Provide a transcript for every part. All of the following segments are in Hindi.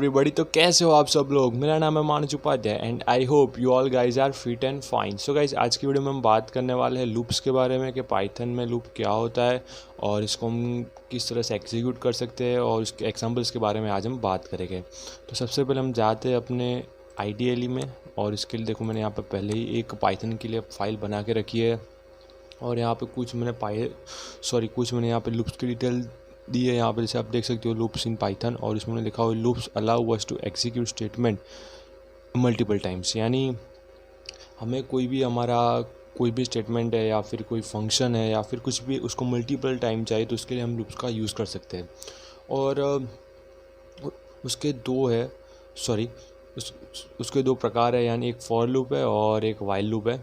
एवरीबॉडी, तो कैसे हो आप सब लोग। मेरा नाम है Manas Upadhyay and I hope you all guys are fit and fine. So guys, आज की वीडियो में हम बात करने वाले हैं लूप्स के बारे में कि पाइथन में लूप क्या होता है और इसको हम किस तरह से एग्जीक्यूट कर सकते हैं और उसके एग्जांपल्स के बारे में आज हम बात करेंगे। तो सबसे पहले हम जाते हैं अपने IDE में और इसके लिए देखो मैंने यहाँ पर पहले ही एक पाइथन के लिए फाइल बना के रखी है और यहाँ पे कुछ मैंने यहाँ पे लूप्स की डिटेल दी है। यहाँ पे जैसे आप देख सकते हो लूप्स इन पाइथन, और इसमें मैंने लिखा हुआ loops allow us to execute statement multiple times. यानी हमें कोई भी स्टेटमेंट है या फिर कोई फंक्शन है या फिर कुछ भी उसको मल्टीपल टाइम चाहिए तो उसके लिए हम लूप्स का यूज़ कर सकते हैं। और उसके दो है सॉरी उस उसके दो प्रकार है, यानी एक फॉर लूप है और एक वाइल लूप है।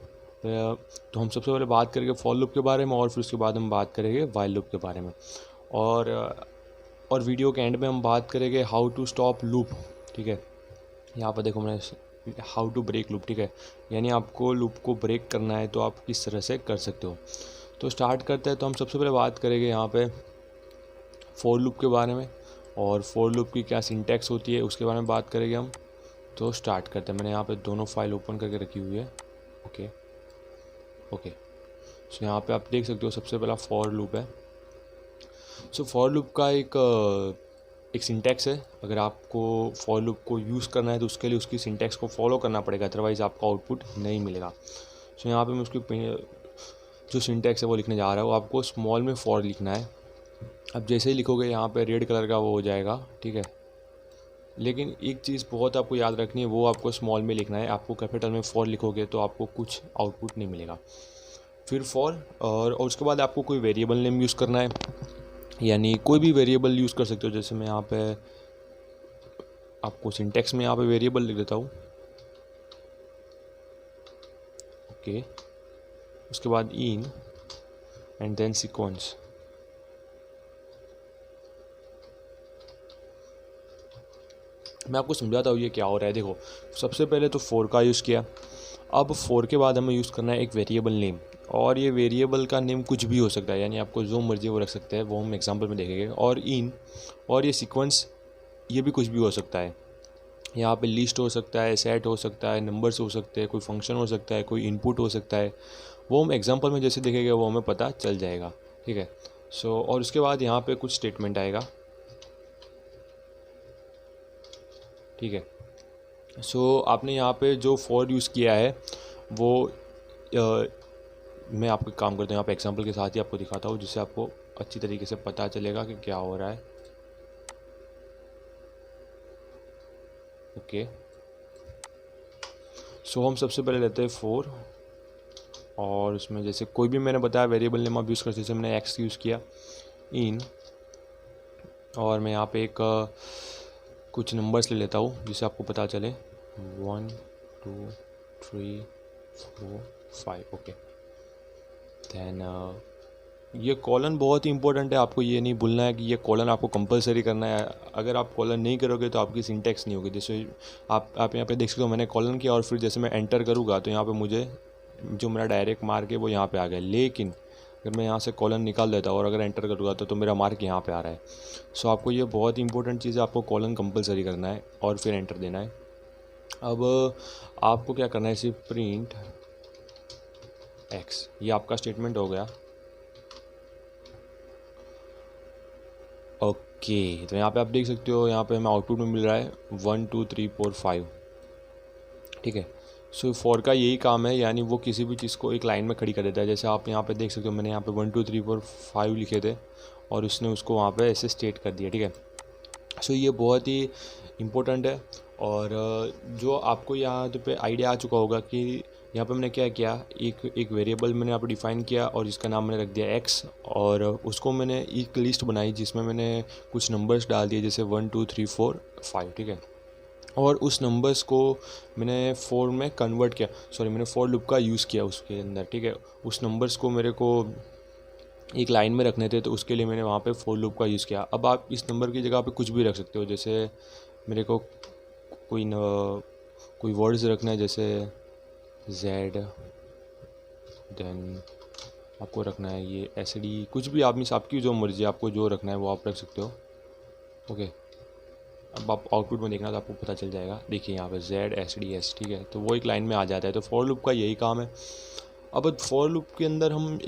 तो हम सबसे पहले बात करेंगे फॉर लूप के बारे में और फिर उसके बाद हम बात करेंगे वाइल लूप के बारे में। और वीडियो के एंड में हम बात करेंगे हाउ टू स्टॉप लूप। ठीक है, यहाँ पर देखो मैंने हाउ टू ब्रेक लूप। ठीक है, यानी आपको लूप को ब्रेक करना है तो आप किस तरह से कर सकते हो। तो स्टार्ट करते हैं। तो हम सबसे पहले बात करेंगे यहाँ पे फॉर लूप के बारे में और फॉर लूप की क्या सिंटैक्स होती है उसके बारे में बात करेंगे हम। तो स्टार्ट करते हैं। मैंने यहाँ पे दोनों फाइल ओपन करके रखी हुई है। ओके सो यहाँ पे आप देख सकते हो सबसे पहला फॉर लूप है। सो फॉर लूप का एक सिंटैक्स है। अगर आपको फॉर लूप को यूज़ करना है तो उसके लिए उसकी सिंटैक्स को फॉलो करना पड़ेगा, अदरवाइज़ आपको आउटपुट नहीं मिलेगा। सो यहाँ पे मैं उसकी जो सिंटैक्स है वो लिखने जा रहा हूँ। आपको स्मॉल में फॉर लिखना है। अब जैसे ही लिखोगे यहाँ पे रेड कलर का वो हो जाएगा। ठीक है, लेकिन एक चीज़ बहुत आपको याद रखनी है, वो आपको स्मॉल में लिखना है। आपको कैपिटल में फॉर लिखोगे तो आपको कुछ आउटपुट नहीं मिलेगा। फिर फॉर और उसके बाद आपको कोई वेरिएबल नेम यूज़ करना है, यानी कोई भी वेरिएबल यूज़ कर सकते हो। जैसे मैं यहाँ पे आपको सिंटैक्स में यहाँ पे वेरिएबल लिख देता हूँ। ओके, उसके बाद इन एंड देन सीक्वेंस। मैं आपको समझाता हूँ ये क्या हो रहा है। देखो, सबसे पहले तो फॉर का यूज़ किया। अब फॉर के बाद हमें यूज़ करना है एक वेरिएबल नेम, और ये वेरिएबल का नेम कुछ भी हो सकता है, यानी आपको जो मर्जी वो रख सकते हैं, वो हम एग्जांपल में देखेंगे। और इन और ये सीक्वेंस, ये भी कुछ भी हो सकता है। यहाँ पे लिस्ट हो सकता है, सेट हो सकता है, नंबर्स हो सकते हैं, कोई फंक्शन हो सकता है, कोई इनपुट हो सकता है। वो हम एग्जांपल में जैसे देखेंगे वो हमें पता चल जाएगा। ठीक है, सो और उसके बाद यहाँ पे कुछ स्टेटमेंट आएगा। ठीक है, सो आपने यहाँ पे जो फॉर यूज़ किया है वो मैं आपको काम करता हूँ यहाँ पे एग्जांपल के साथ ही आपको दिखाता हूँ, जिससे आपको अच्छी तरीके से पता चलेगा कि क्या हो रहा है। ओके, सो हम सबसे पहले लेते हैं फॉर, और उसमें जैसे कोई भी मैंने बताया वेरिएबल नेम आप यूज़ कर सकते। जैसे मैंने एक्स यूज़ किया इन, और मैं यहाँ पे कुछ नंबर्स ले लेता हूँ जिससे आपको पता चले 1 2 3 4 5। ओके, देन ये कॉलन बहुत ही इंपॉर्टेंट है। आपको ये नहीं भूलना है कि ये कॉलन आपको कंपलसरी करना है। अगर आप कॉलन नहीं करोगे तो आपकी सिंटैक्स नहीं होगी। जैसे आप यहाँ पे देख सकते हो मैंने कॉलन किया और फिर जैसे मैं एंटर करूँगा तो यहाँ पे मुझे जो मेरा डायरेक्ट मार्क है वो यहाँ पे आ गया। लेकिन अगर मैं यहाँ से कॉलन निकाल देता हूँ और अगर एंटर करूँगा तो मेरा मार्क यहाँ पे आ रहा है। सो आपको ये बहुत इंपॉर्टेंट चीज़ है, आपको कॉलन कंपलसरी करना है और फिर एंटर देना है। अब आपको क्या करना है, सिर्फ प्रिंट एक्स, ये आपका स्टेटमेंट हो गया। ओके, तो यहाँ पे आप देख सकते हो, यहाँ पे हमें आउटपुट में मिल रहा है 1 2 3 4 5। ठीक है, सो फॉर का यही काम है, यानी वो किसी भी चीज़ को एक लाइन में खड़ी कर देता है। जैसे आप यहाँ पे देख सकते हो मैंने यहाँ पे 1 2 3 4 5 लिखे थे और उसने उसको वहाँ पे ऐसे स्टेट कर दिया। ठीक है, सो ये बहुत ही इम्पोर्टेंट है। और जो आपको यहाँ पे आइडिया आ चुका होगा कि यहाँ पे मैंने क्या किया, एक वेरिएबल मैंने यहाँ पे डिफ़ाइन किया और जिसका नाम मैंने रख दिया एक्स, और उसको मैंने एक लिस्ट बनाई जिसमें मैंने कुछ नंबर्स डाल दिए जैसे 1 2 3 4 5। ठीक है, और उस नंबर्स को मैंने फॉर में कन्वर्ट किया, मैंने फॉर लूप का यूज़ किया उसके अंदर। ठीक है, उस नंबर्स को मेरे को एक लाइन में रखने थे तो उसके लिए मैंने वहाँ पे फॉर लूप का यूज़ किया। अब आप इस नंबर की जगह पे कुछ भी रख सकते हो। जैसे मेरे को कोई वर्ड्स रखना है, जैसे जेड, देन आपको रखना है ये SD, कुछ भी आप आपकी जो मर्ज़ी, आपको जो रखना है वो आप रख सकते हो। ओके, अब आप आउटपुट में देखना तो आपको पता चल जाएगा। देखिए यहाँ पे ZSDS, ठीक है, तो वो एक लाइन में आ जाता है। तो फॉर लूप का यही काम है। अब फॉर लूप के अंदर हम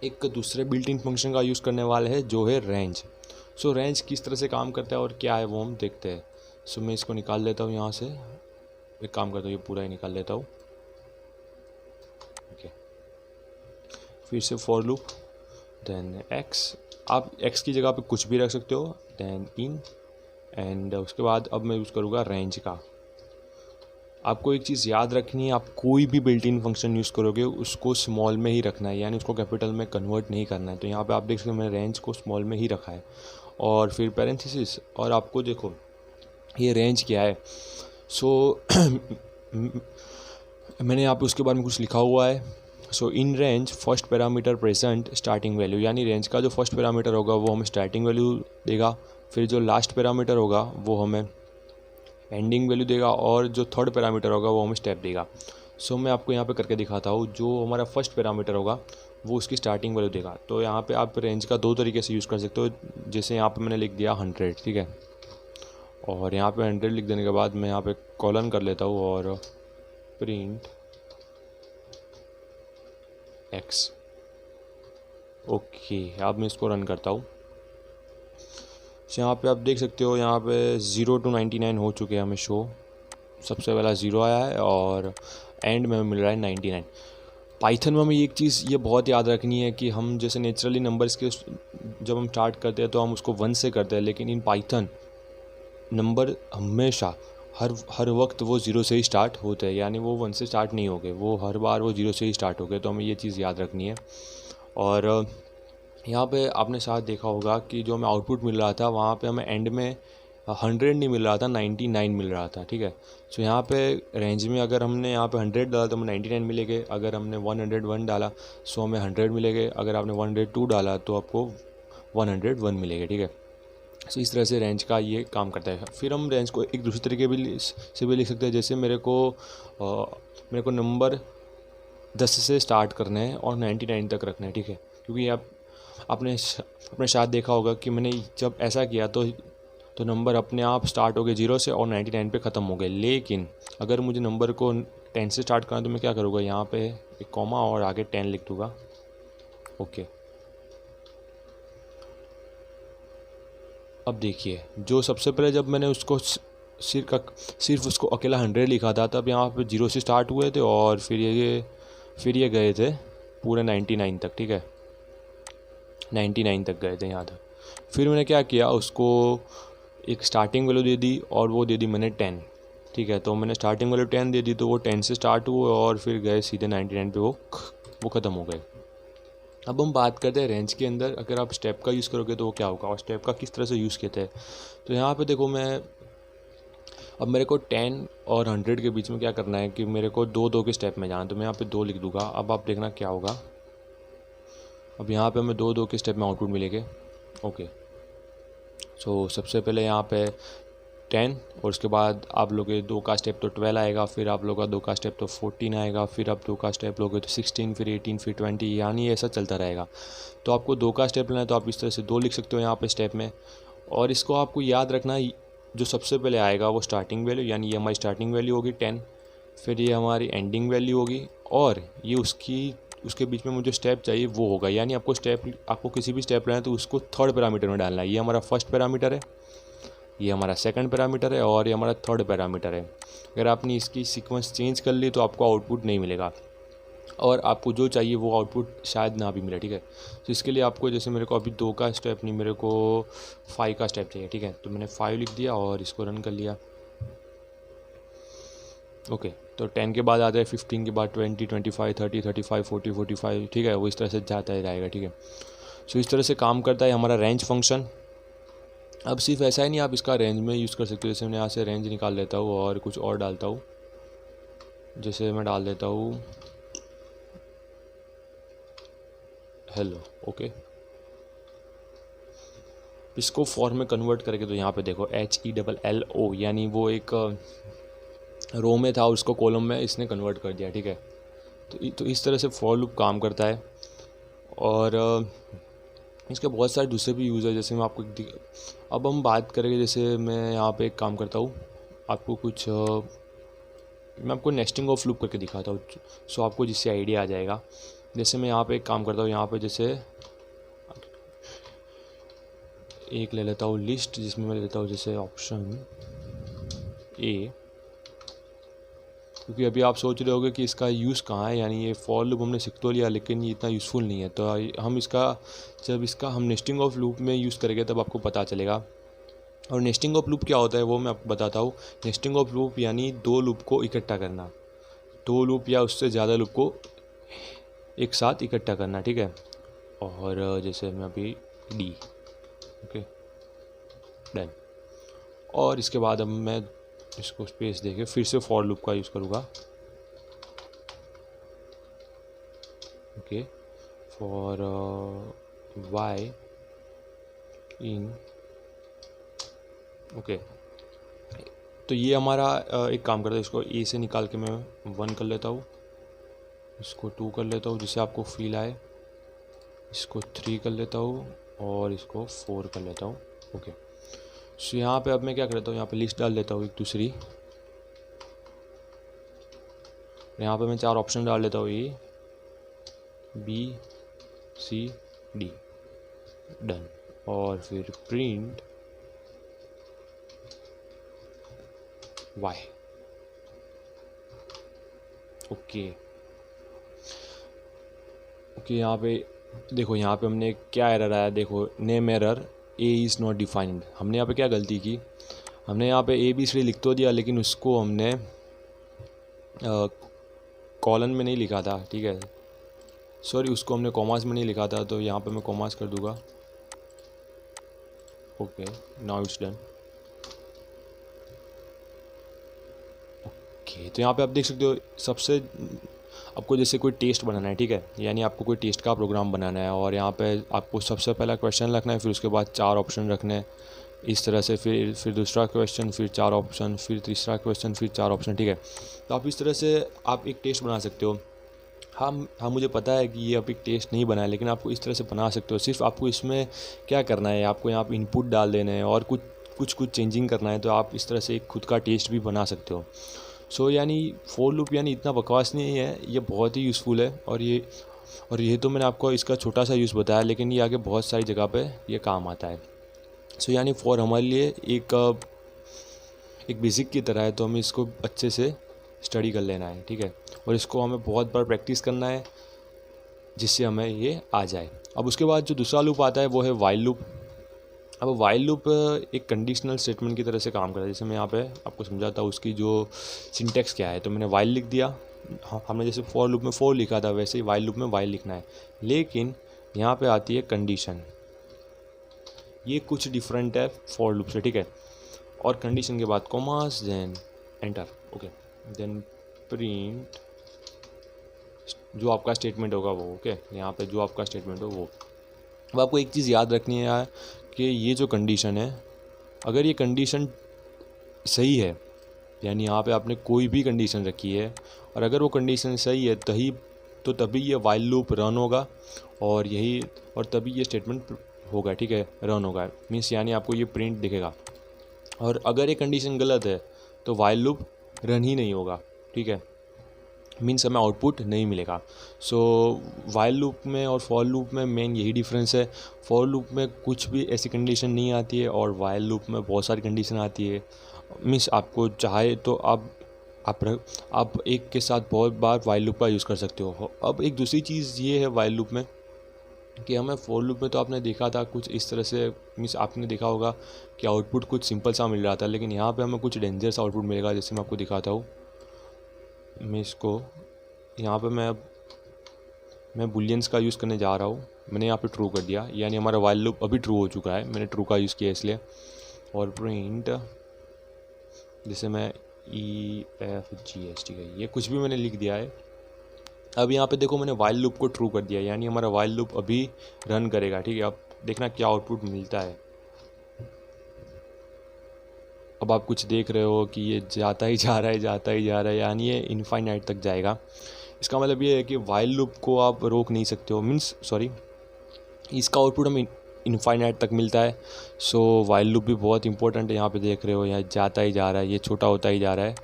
एक दूसरे बिल्ट इन फंक्शन का यूज़ करने वाले हैं जो है रेंज। सो रेंज किस तरह से काम करता है और क्या है वो हम देखते हैं। सो मैं इसको निकाल लेता हूँ यहाँ से, एक काम करता हूँ ये पूरा ही निकाल लेता हूँ। ओके, फिर से फॉर लूप, देन एक्स, आप एक्स की जगह पे कुछ भी रख सकते हो, देन इन, एंड उसके बाद अब मैं यूज़ करूँगा रेंज का। आपको एक चीज़ याद रखनी है, आप कोई भी बिल्ट इन फंक्शन यूज़ करोगे उसको स्मॉल में ही रखना है, यानी उसको कैपिटल में कन्वर्ट नहीं करना है। तो यहाँ पे आप देख सकते हो मैंने रेंज को स्मॉल में ही रखा है, और फिर पैरेंथेसिस, और आपको देखो ये रेंज क्या है। सो मैंने यहाँ पे उसके बारे में कुछ लिखा हुआ है। So in range first parameter present starting value, यानी रेंज का जो फर्स्ट पैरामीटर होगा वो हमें स्टार्टिंग वैल्यू देगा, फिर जो लास्ट पैरामीटर होगा वो हमें एंडिंग वैल्यू देगा, और जो थर्ड पैरामीटर होगा वो हमें स्टेप देगा। सो मैं आपको यहाँ पे करके दिखाता हूँ। जो हमारा फर्स्ट पैरामीटर होगा वो उसकी स्टार्टिंग वैल्यू देगा। तो यहाँ पे आप रेंज का दो तरीके से यूज़ कर सकते हो। जैसे यहाँ पे मैंने लिख दिया 100, ठीक है, और यहाँ पे 100 लिख देने के बाद मैं यहाँ पे कॉलन कर लेता हूँ और प्रिंट एक्स। ओके, अब मैं इसको रन करता हूँ। यहाँ पे आप देख सकते हो यहाँ पे 0 to 99 हो चुके हैं हमें शो। सबसे पहला 0 आया है और एंड में मिल रहा है 99। पाइथन में हमें एक चीज़ ये बहुत याद रखनी है कि हम जैसे नेचुरली नंबर्स के जब हम स्टार्ट करते हैं तो हम उसको 1 से करते हैं, लेकिन इन पाइथन नंबर हमेशा हर वक्त वो 0 से ही स्टार्ट होते हैं, यानी वो 1 से स्टार्ट नहीं हो गए, वो हर बार वो 0 से ही स्टार्ट हो गए। तो हमें ये चीज़ याद रखनी है। और यहाँ पे आपने शायद देखा होगा कि जो हमें आउटपुट मिल रहा था वहाँ पे हमें एंड में 100 नहीं मिल रहा था, 99 मिल रहा था, ठीक है। सो यहाँ पे रेंज में अगर हमने यहाँ पे 100 डाला तो हमें 99 मिलेंगे, अगर हमने 101 डाला सो हमें 100 मिलेंगे, अगर आपने 102 डाला तो आपको 101 मिलेंगे, ठीक है। सो इस तरह से रेंज का ये काम करता है। फिर हम रेंज को एक दूसरे तरीके से भी लिख सकते हैं। जैसे मेरे को नंबर 10 से स्टार्ट करना है और 99 तक रखना है, ठीक है, क्योंकि आपने शायद देखा होगा कि मैंने जब ऐसा किया तो नंबर अपने आप स्टार्ट हो गए 0 से और 99 पे ख़त्म हो गए। लेकिन अगर मुझे नंबर को 10 से स्टार्ट करना तो मैं क्या करूँगा, यहाँ पे एक कॉमा और आगे 10 लिख दूँगा। ओके, अब देखिए जो सबसे पहले जब मैंने उसको सिर्फ उसको अकेला 100 लिखा था तब यहाँ पे 0 से स्टार्ट हुए थे और फिर ये गए थे पूरे 99 तक, ठीक है, 99 तक गए थे यहाँ तक। फिर मैंने क्या किया, उसको एक स्टार्टिंग वैल्यू दे दी और वो दे दी मैंने 10, ठीक है। तो मैंने स्टार्टिंग वैल्यू 10 दे दी तो वो 10 से स्टार्ट हुए और फिर गए सीधे 99 पे वो ख़त्म हो गए। अब हम बात करते हैं रेंज के अंदर अगर आप स्टेप का यूज़ करोगे तो वो क्या होगा और स्टेप का किस तरह से यूज़ किया है। तो यहाँ पे देखो अब मेरे को 10 और 100 के बीच में क्या करना है कि मेरे को 2-2 के स्टेप में जाना, तो मैं यहाँ पे 2 लिख दूँगा। अब आप देखना क्या होगा, अब यहाँ पे हमें 2-2 के स्टेप में आउटपुट मिलेंगे। ओके, सो सबसे पहले यहाँ पे 10 और उसके बाद आप लोगे 2 का स्टेप तो 12 आएगा, फिर आप लोग का 2 का स्टेप तो 14 आएगा, फिर आप 2 का स्टेप लोगे तो 16, फिर 18, फिर 20, यानी ऐसा चलता रहेगा। तो आपको 2 का स्टेप लेना है तो आप इस तरह से 2 लिख सकते हो यहाँ पे स्टेप में। और इसको आपको याद रखना, जो सबसे पहले आएगा वो स्टार्टिंग वैल्यू, यानी ये हमारी स्टार्टिंग वैल्यू होगी 10, फिर ये हमारी एंडिंग वैल्यू होगी और ये उसके बीच में मुझे स्टेप चाहिए वो होगा, यानी आपको किसी भी स्टेप लेना है तो उसको थर्ड पैरामीटर में डालना है। ये हमारा फर्स्ट पैरामीटर है, ये हमारा सेकंड पैरामीटर है और ये हमारा थर्ड पैरामीटर है। अगर आपने इसकी सीक्वेंस चेंज कर ली तो आपको आउटपुट नहीं मिलेगा और आपको जो चाहिए वो आउटपुट शायद ना भी मिले, ठीक है। तो इसके लिए आपको, जैसे मेरे को अभी 2 का स्टेप नहीं, मेरे को 5 का स्टेप चाहिए, ठीक है, तो मैंने 5 लिख दिया और इसको रन कर लिया। ओके, तो 10 के बाद आता है 15 के बाद 20, 25, 30, 35, 40, 45, ठीक है, वो इस तरह से जाता ही रहेगा, ठीक है। सो इस तरह से काम करता है हमारा रेंज फंक्शन। अब सिर्फ ऐसा ही नहीं, आप इसका रेंज में यूज़ कर सकते हो। जैसे मैं यहाँ से रेंज निकाल लेता हूँ और कुछ और डालता हूँ, जैसे मैं डाल देता हूँ हेलो। ओके, इसको फॉर में कन्वर्ट करके तो यहाँ पे देखो HELLO, यानी वो एक रो में था और उसको कॉलम में इसने कन्वर्ट कर दिया, ठीक है। तो इस तरह से फॉर लूप काम करता है। और इसके बहुत सारे दूसरे भी यूज़ है, जैसे मैं आपको अब हम बात करेंगे। जैसे मैं यहाँ पे एक काम करता हूँ, आपको कुछ मैं आपको नेस्टिंग ऑफ लूप करके दिखाता हूँ, सो आपको जिससे आइडिया आ जाएगा। जैसे मैं यहाँ पे एक काम करता हूँ, यहाँ पे जैसे एक ले लेता हूँ लिस्ट, जिसमें मैं लेता हूँ जैसे ऑप्शन ए, क्योंकि अभी आप सोच रहे होगे कि इसका यूज़ कहाँ है, यानी ये फॉर लूप हमने सीख तो लिया लेकिन ये इतना यूज़फुल नहीं है। तो हम जब इसका हम नेस्टिंग ऑफ लूप में यूज़ करेंगे तब आपको पता चलेगा। और नेस्टिंग ऑफ लूप क्या होता है वो मैं आपको बताता हूँ। नेस्टिंग ऑफ लूप यानी दो लूप को इकट्ठा करना, दो लूप या उससे ज़्यादा लूप को एक साथ इकट्ठा करना, ठीक है। और जैसे मैं अभी डी, ओके, डन। और इसके बाद अब मैं इसको स्पेस देके फिर से फॉर लूप का यूज़ करूँगा, okay, for y in, okay. तो ये हमारा एक काम करता है, इसको ए से निकाल के मैं 1 कर लेता हूँ, इसको 2 कर लेता हूँ जिससे आपको फील आए, इसको 3 कर लेता हूँ और इसको 4 कर लेता हूँ, ओके। सो यहाँ पे अब मैं क्या करता हूँ, यहाँ पे लिस्ट डाल देता हूँ एक दूसरी, यहाँ पे मैं 4 ऑप्शन डाल देता हूँ, A B C D, done. और फिर प्रिंट वाई, ओके ओके। यहाँ पे देखो, यहाँ पे हमने क्या एरर आया, देखो name error, A is not defined. हमने यहाँ पे क्या गलती की, हमने यहाँ पे ए बी सी लिख तो दिया लेकिन उसको हमने कॉलन में नहीं लिखा था, ठीक है, सॉरी, उसको हमने कॉमास में नहीं लिखा था। तो यहाँ पे मैं कॉमास कर दूंगा, okay, now it's done, okay. तो यहाँ पे आप देख सकते हो, सबसे आपको जैसे कोई टेस्ट बनाना है, ठीक है, यानी आपको कोई टेस्ट का प्रोग्राम बनाना है, और यहाँ पे आपको सबसे पहला क्वेश्चन रखना है, फिर उसके बाद 4 ऑप्शन रखने हैं इस तरह से, फिर दूसरा क्वेश्चन, फिर 4 ऑप्शन, फिर तीसरा क्वेश्चन, फिर 4 ऑप्शन, ठीक है। तो आप इस तरह से आप एक टेस्ट बना सकते हो। हाँ, मुझे पता है कि ये आप एक टेस्ट नहीं बनाया, लेकिन आपको इस तरह से बना सकते हो। सिर्फ आपको इसमें क्या करना है, आपको यहाँ पर इनपुट डाल देना है और कुछ चेंजिंग करना है, तो आप इस तरह से एक खुद का टेस्ट भी बना सकते हो। सो यानी फॉर लूप यानी इतना बकवास नहीं है, ये बहुत ही यूज़फुल है। और ये तो मैंने आपको इसका छोटा सा यूज़ बताया, लेकिन ये आगे बहुत सारी जगह पे ये काम आता है। सो यानी फॉर हमारे लिए एक बेसिक की तरह है, तो हमें इसको अच्छे से स्टडी कर लेना है, ठीक है, और इसको हमें बहुत बार प्रैक्टिस करना है जिससे हमें ये आ जाए। अब उसके बाद जो दूसरा लूप आता है वो है वाइल लूप। अब वाइल लूप एक कंडीशनल स्टेटमेंट की तरह से काम करता है। जैसे मैं यहाँ पे आपको समझाता हूँ उसकी जो सिंटेक्स क्या है। तो मैंने वाइल लिख दिया, हमने जैसे फॉर लूप में फॉर लिखा था वैसे ही वाइल लूप में वाइल लिखना है, लेकिन यहाँ पे आती है कंडीशन। ये कुछ डिफरेंट है फॉर लूप से, ठीक है। और कंडीशन के बाद commas, then enter, okay, then print जो आपका स्टेटमेंट होगा वो, ओके, यहाँ पे जो आपका स्टेटमेंट हो वो। अब आपको एक चीज़ याद रखनी है यार कि ये जो कंडीशन है, अगर ये कंडीशन सही है, यानी यहाँ पे आपने कोई भी कंडीशन रखी है और अगर वो कंडीशन सही है तभी ये वाइल लूप रन होगा और तभी ये स्टेटमेंट होगा, ठीक है, रन होगा। मीन्स यानी आपको ये प्रिंट दिखेगा। और अगर ये कंडीशन गलत है तो वाइल लूप रन ही नहीं होगा, ठीक है, मीन्स हमें आउटपुट नहीं मिलेगा। सो वाइल लूप में और फॉर लूप में मेन यही डिफरेंस है। फॉर लूप में कुछ भी ऐसी कंडीशन नहीं आती है और वाइल लूप में बहुत सारी कंडीशन आती है। मीन्स आपको चाहे तो आप एक के साथ बहुत बार वाइल लूप का यूज़ कर सकते हो। अब एक दूसरी चीज़ ये है वाइल लूप में कि हमें फॉर लूप में तो आपने देखा था कुछ इस तरह से, मीन्स आपने देखा होगा कि आउटपुट कुछ सिंपल सा मिल रहा था, लेकिन यहाँ पे हमें कुछ डेंजर सा आउटपुट मिलेगा। जैसे मैं आपको दिखाता हूँ, मैं इसको यहाँ पे मैं बुलियंस का यूज़ करने जा रहा हूँ। मैंने यहाँ पे ट्रू कर दिया, यानी हमारा वाइल लूप अभी ट्रू हो चुका है, मैंने ट्रू का यूज़ किया इसलिए। और प्रिंट जैसे मैं EFGH, ठीक है, ये कुछ भी मैंने लिख दिया है। अब यहाँ पे देखो मैंने वाइल लूप को ट्रू कर दिया, यानी हमारा वाइल लूप अभी रन करेगा, ठीक है। अब देखना क्या आउटपुट मिलता है। अब आप कुछ देख रहे हो कि ये जाता ही जा रहा है, यानी ये इनफाइनाइट तक जाएगा। इसका मतलब ये है कि वाइल लूप को आप रोक नहीं सकते हो, मीन्स सॉरी, इसका आउटपुट हम इनफाइनाइट तक मिलता है। सो वाइल लूप भी बहुत इंपॉर्टेंट है, यहाँ पे देख रहे हो यहाँ जाता ही जा रहा है, ये छोटा होता ही जा रहा है।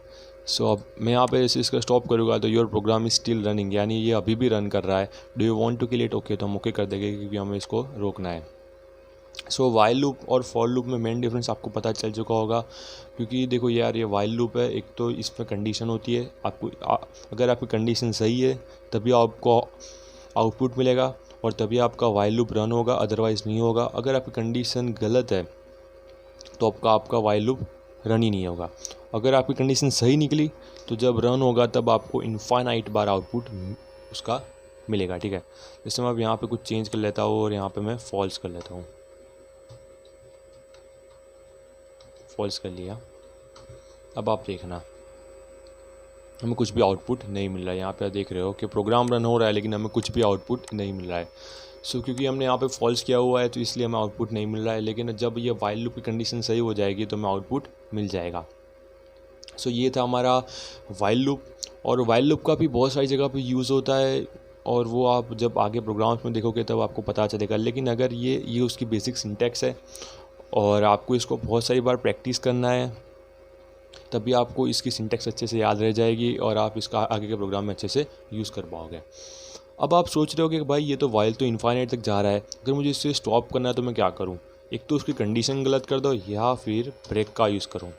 सो अब मैं यहाँ पे जैसे इसका स्टॉप करूँगा तो your program is still running, यानी ये अभी भी रन कर रहा है। Do you want to kill it, okay तो हम ओके कर देंगे क्योंकि हमें इसको रोकना है। सो वाइल लूप और फॉर लूप में मेन डिफरेंस आपको पता चल चुका होगा, क्योंकि देखो यार ये वाइल लूप है, एक तो इसमें कंडीशन होती है, आपको अगर आपकी कंडीशन सही है तभी आपको आउटपुट मिलेगा और तभी आपका वाइल लूप रन होगा, अदरवाइज़ नहीं होगा। अगर आपकी कंडीशन गलत है तो आपका वाइल लूप रन ही नहीं होगा। अगर आपकी कंडीशन सही निकली तो जब रन होगा तब आपको इनफाइनाइट बार आउटपुट उसका मिलेगा, ठीक है। जैसे मैं अब यहाँ पे कुछ चेंज कर लेता हूँ और यहाँ पे मैं फॉल्स कर लेता हूँ, फॉल्स कर लिया। अब आप देखना हमें कुछ भी आउटपुट नहीं मिल रहा है। यहाँ पे आप देख रहे हो कि प्रोग्राम रन हो रहा है लेकिन हमें कुछ भी आउटपुट नहीं मिल रहा है। सो क्योंकि हमने यहाँ पे फॉल्स किया हुआ है तो इसलिए हमें आउटपुट नहीं मिल रहा है, लेकिन जब ये वाइल लूप की कंडीशन सही हो जाएगी तो हमें आउटपुट मिल जाएगा। सो ये था हमारा वाइल लूप। और वाइल लूप का भी बहुत सारी जगह पे यूज़ होता है और वो आप जब आगे प्रोग्राम्स में देखोगे तब आपको पता चलेगा। लेकिन अगर ये उसकी बेसिक सिंटैक्स है और आपको इसको बहुत सारी बार प्रैक्टिस करना है तभी आपको इसकी सिंटैक्स अच्छे से याद रह जाएगी और आप इसका आगे के प्रोग्राम में अच्छे से यूज़ कर पाओगे। अब आप सोच रहे हो कि भाई ये तो वाइल तो इनफाइनाइट तक जा रहा है, अगर मुझे इसे स्टॉप करना है तो मैं क्या करूँ? एक तो उसकी कंडीशन गलत कर दो या फिर ब्रेक का यूज़ करूँ।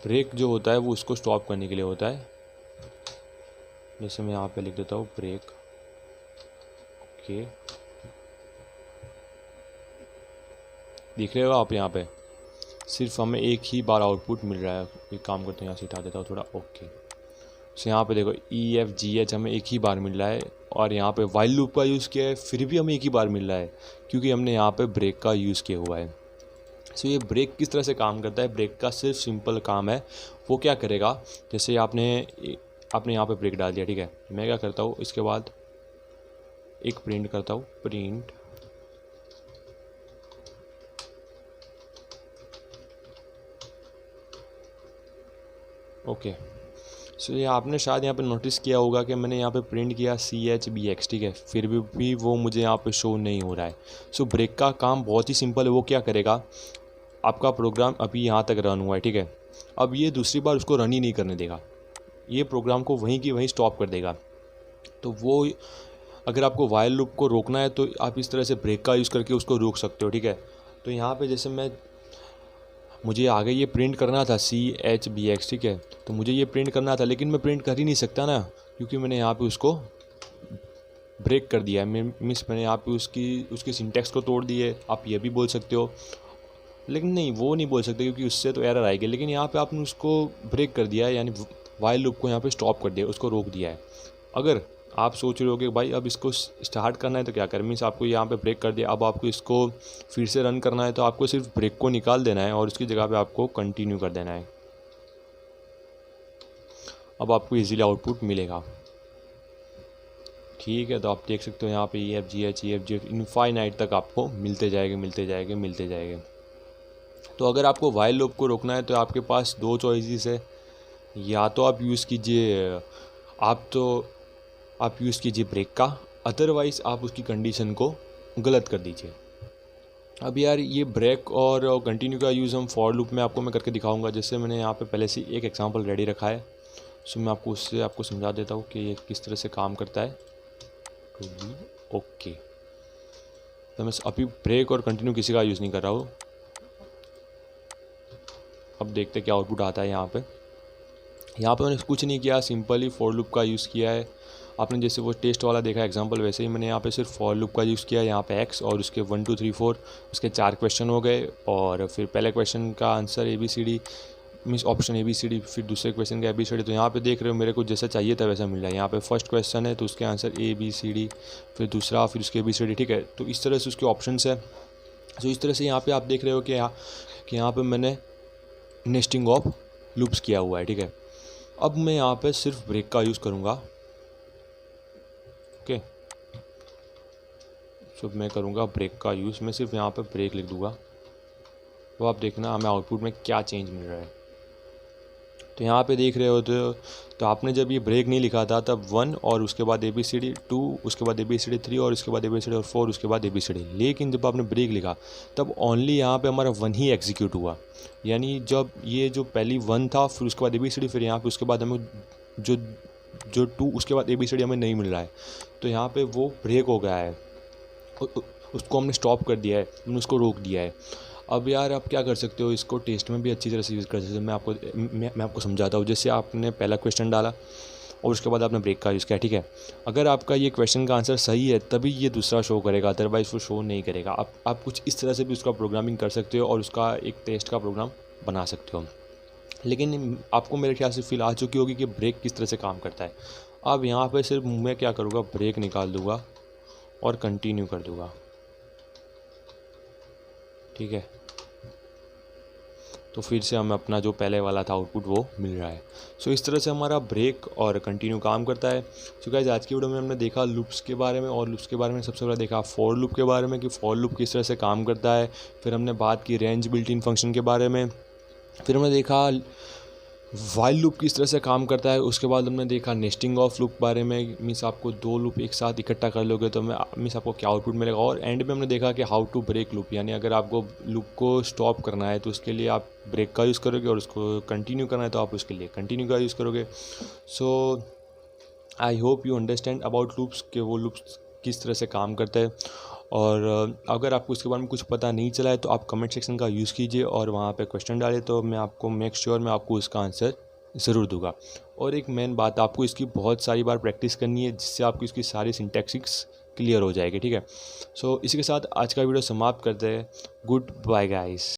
ब्रेक जो होता है वो उसको स्टॉप करने के लिए होता है। जैसे मैं यहाँ पे लिख देता हूँ ब्रेक, ओके। देख रहे हो आप यहाँ पे सिर्फ हमें एक ही बार आउटपुट मिल रहा है। एक काम करते हैं यहाँ से हटा देता हूँ थोड़ा, ओके। सो यहाँ पे देखो EFGH हमें एक ही बार मिल रहा है और यहाँ पे वाइल लूप का यूज़ किया है फिर भी हमें एक ही बार मिल रहा है क्योंकि हमने यहाँ पे ब्रेक का यूज़ किया हुआ है। सो ये ब्रेक किस तरह से काम करता है? ब्रेक का सिर्फ सिंपल काम है, वो क्या करेगा, जैसे आपने यहाँ पे ब्रेक डाल दिया, ठीक है। मैं क्या करता हूँ इसके बाद एक प्रिंट करता हूँ, प्रिंट ओके। सो ये आपने शायद यहाँ पे नोटिस किया होगा कि मैंने यहाँ पे प्रिंट किया CHBX, ठीक है, फिर भी वो मुझे यहाँ पे शो नहीं हो रहा है। सो ब्रेक का काम बहुत ही सिंपल है, वो क्या करेगा, आपका प्रोग्राम अभी यहाँ तक रन हुआ है, ठीक है, अब ये दूसरी बार उसको रन ही नहीं करने देगा, ये प्रोग्राम को वहीं की वहीं स्टॉप कर देगा। तो वो अगर आपको वाइल लूप को रोकना है तो आप इस तरह से ब्रेक का यूज़ करके उसको रोक सकते हो, ठीक है। तो यहाँ पे जैसे मुझे आगे ये प्रिंट करना था CHBX, ठीक है, तो मुझे ये प्रिंट करना था लेकिन मैं प्रिंट कर ही नहीं सकता ना, क्योंकि मैंने यहाँ पे उसको ब्रेक कर दिया है। मैंने यहाँ पे उसकी सिंटैक्स को तोड़ दी है। आप ये भी बोल सकते हो, लेकिन नहीं, वो नहीं बोल सकते क्योंकि उससे तो एरर आएगी। लेकिन यहाँ पे आपने उसको ब्रेक कर दिया है, यानी वाइल लूप को यहाँ पे स्टॉप कर दिया, उसको रोक दिया है। अगर आप सोच रहे हो कि भाई अब इसको स्टार्ट करना है तो क्या करें, मीन्स आपको यहाँ पे ब्रेक कर दिया, अब आपको इसको फिर से रन करना है तो आपको सिर्फ ब्रेक को निकाल देना है और उसकी जगह पे आपको कंटिन्यू कर देना है। अब आपको इजीली आउटपुट मिलेगा, ठीक है। तो आप देख सकते हो यहाँ पे EFGH इनफाइनाइट तक आपको मिलते जाएंगे। तो अगर आपको वाइल लूप को रोकना है तो आपके पास दो चॉइसेस है, या तो आप यूज़ कीजिए ब्रेक का, अदरवाइज़ आप उसकी कंडीशन को गलत कर दीजिए। अब यार ये ब्रेक और कंटिन्यू का यूज़ हम फॉर लूप में मैं करके दिखाऊंगा। जैसे मैंने यहाँ पे पहले से एक एग्जांपल रेडी रखा है, सो मैं आपको समझा देता हूँ कि ये किस तरह से काम करता है। ओके, तो मैं अभी ब्रेक और कंटिन्यू किसी का यूज़ नहीं कर रहा हूँ। अब देखते क्या आउटपुट आता है। यहाँ पे मैंने कुछ नहीं किया, सिंपली फॉर लूप का यूज़ किया है। आपने जैसे वो टेस्ट वाला देखा एग्जांपल, वैसे ही मैंने यहाँ पे सिर्फ फॉर लूप का यूज़ किया है। यहाँ पे x और उसके 1 2 3 4 उसके 4 क्वेश्चन हो गए और फिर पहले क्वेश्चन का answer ABCD means option ABCD, फिर दूसरे क्वेश्चन का ABCD। तो यहाँ पे देख रहे हो मेरे को जैसा चाहिए था वैसा मिल रहा है। यहाँ पे फर्स्ट क्वेश्चन है तो उसके आंसर ABCD, फिर दूसरा, फिर उसके ABCD, ठीक है। तो इस तरह से उसके ऑप्शन है। तो इस तरह से यहाँ पे आप देख रहे हो कि यहाँ पे मैंने नेस्टिंग ऑफ लूप्स किया हुआ है, ठीक है। अब मैं यहाँ पे सिर्फ ब्रेक का यूज़ करूँगा, ओके। सो मैं करूँगा ब्रेक का यूज़, मैं सिर्फ यहाँ पे ब्रेक लिख दूँगा। तो आप देखना हमें आउटपुट में क्या चेंज मिल रहा है। तो यहाँ पे देख रहे होते हो, तो आपने जब ये ब्रेक नहीं लिखा था तब 1 और उसके बाद ABCD 2, उसके बाद ABCD 3 और उसके बाद ABCD और 4, उसके बाद ABCD। लेकिन जब आपने ब्रेक लिखा तब ओनली यहाँ पे हमारा 1 ही एग्जीक्यूट हुआ। यानी जब ये जो पहली 1 था, फिर उसके बाद ABCD, फिर यहाँ पे उसके बाद हमें जो जो 2, उसके बाद ABCD हमें नहीं मिल रहा है, तो यहाँ पे वो ब्रेक हो गया है, उसको हमने स्टॉप कर दिया है, हमने उसको रोक दिया है। अब यार आप क्या कर सकते हो, इसको टेस्ट में भी अच्छी तरह से यूज़ कर सकते हो। मैं आपको समझाता हूँ। जैसे आपने पहला क्वेश्चन डाला और उसके बाद आपने ब्रेक का यूज़ किया, ठीक है। अगर आपका ये क्वेश्चन का आंसर सही है तभी ये दूसरा शो करेगा, अदरवाइज़ वो शो नहीं करेगा। आप कुछ इस तरह से भी उसका प्रोग्रामिंग कर सकते हो और उसका एक टेस्ट का प्रोग्राम बना सकते हो। लेकिन आपको मेरे ख्याल से फील आ चुकी होगी कि ब्रेक किस तरह से काम करता है। अब यहाँ पे सिर्फ मैं क्या करूँगा, ब्रेक निकाल दूँगा और कंटिन्यू कर दूँगा, ठीक है। तो फिर से हमें अपना जो पहले वाला था आउटपुट वो मिल रहा है। सो इस तरह से हमारा ब्रेक और कंटिन्यू काम करता है। सो गाइस, आज की वीडियो में हमने देखा लूप्स के बारे में, और लूप्स के बारे में सबसे पहले देखा फॉर लूप के बारे में कि फॉर लूप किस तरह से काम करता है। फिर हमने बात की रेंज बिल्ट इन फंक्शन के बारे में। फिर हमने देखा वाइल लूप किस तरह से काम करता है। उसके बाद हमने देखा नेस्टिंग ऑफ लूप बारे में, मीन्स आपको 2 लूप एक साथ इकट्ठा कर लोगे तो मीन्स आपको क्या आउटपुट मिलेगा। और एंड में हमने देखा कि हाउ टू ब्रेक लूप, यानी अगर आपको लूप को स्टॉप करना है तो उसके लिए आप ब्रेक का यूज़ करोगे, और उसको कंटिन्यू करना है तो आप उसके लिए कंटिन्यू का यूज़ करोगे। So I hope you understand about loops, कि वो लूप्स किस तरह से काम करते हैं। और अगर आपको इसके बारे में कुछ पता नहीं चला है तो आप कमेंट सेक्शन का यूज़ कीजिए और वहाँ पे क्वेश्चन डालें, तो मैं आपको मैं आपको इसका आंसर ज़रूर दूंगा। और एक मेन बात, आपको इसकी बहुत सारी बार प्रैक्टिस करनी है, जिससे आपको इसकी सारी सिंटैक्सिस क्लियर हो जाएगी, ठीक है। सो इसी के साथ आज का वीडियो समाप्त करते हैं। Good bye guys.